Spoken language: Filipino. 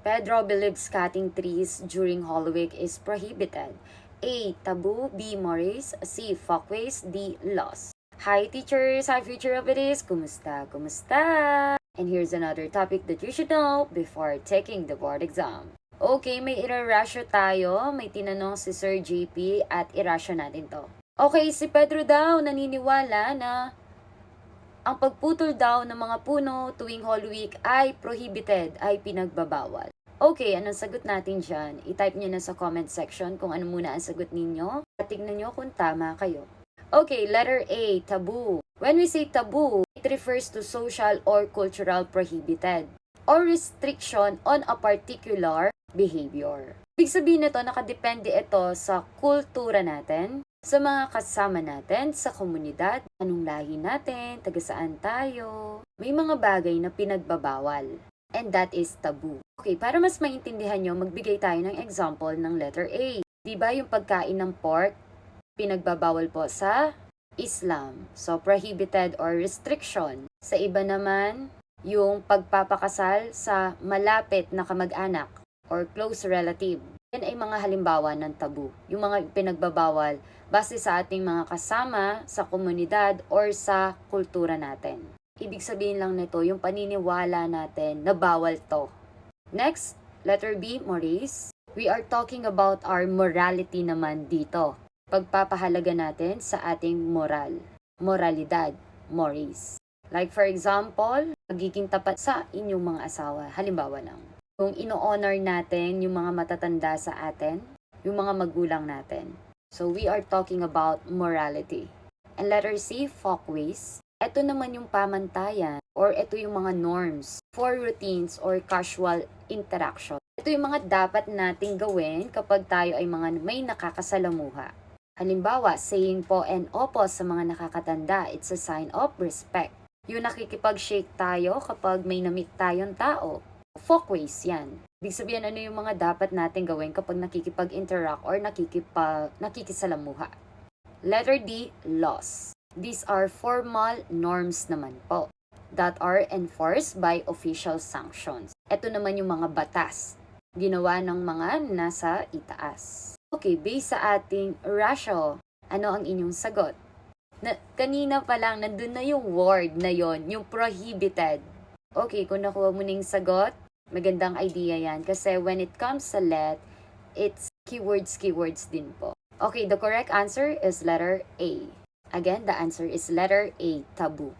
Pedro believes cutting trees during Holy Week is prohibited. A. Taboo. B. Morris. C. Folkways. D. Laws. Hi teachers! Hi future of it is! Kumusta? Kumusta? And here's another topic that you should know before taking the board exam. Okay, may irarasyo tayo. May tinanong si Sir JP at irasyo natin to. Okay, si Pedro daw naniniwala na ang pagputol daw ng mga puno tuwing Holy Week ay prohibited, ay pinagbabawal. Okay, anong sagot natin dyan? I-type nyo na sa comment section kung ano muna ang sagot ninyo at tignan nyo kung tama kayo. Okay, letter A, taboo. When we say taboo, it refers to social or cultural prohibited or restriction on a particular behavior. Ibig sabihin nito, nakadepende ito sa kultura natin, sa mga kasama natin, sa komunidad, anong lahi natin, taga saan tayo. May mga bagay na pinagbabawal. And that is taboo. Okay, para mas maintindihan nyo, magbigay tayo ng example ng letter A. Diba yung pagkain ng pork, pinagbabawal po sa Islam. So, prohibited or restriction. Sa iba naman, yung pagpapakasal sa malapit na kamag-anak or close relative. Yan ay mga halimbawa ng tabu. Yung mga pinagbabawal base sa ating mga kasama sa komunidad or sa kultura natin. Ibig sabihin lang nito, yung paniniwala natin na bawal to. Next, letter B, Maurice. We are talking about our morality naman dito. Pagpapahalaga natin sa ating moral. Moralidad, Maurice. Like for example, magiging tapat sa inyong mga asawa. Halimbawa lang. Kung ino-honor natin yung mga matatanda sa atin, yung mga magulang natin. So we are talking about morality. And letter C, folkways. Ito naman yung pamantayan or ito yung mga norms for routines or casual interaction. Ito yung mga dapat nating gawin kapag tayo ay mga may nakakasalamuha. Halimbawa, saying po and opo sa mga nakakatanda, it's a sign of respect. Yung nakikipag-shake tayo kapag may na-meet tayong tao. Folkways yan. Ibig sabihin ano yung mga dapat natin gawin kapag nakikipag-interact or nakikisalamuha. Letter D, laws. These are formal norms naman po that are enforced by official sanctions. Ito naman yung mga batas. Ginawa ng mga nasa itaas. Okay, based sa ating ratio, ano ang inyong sagot? Kanina pa lang, nandun na yung word na yon, yung prohibited. Okay, kung nakuha mo na yung sagot, magandang idea yan. Kasi when it comes sa let, it's keywords din po. Okay, the correct answer is letter A. Again, the answer is letter A, taboo.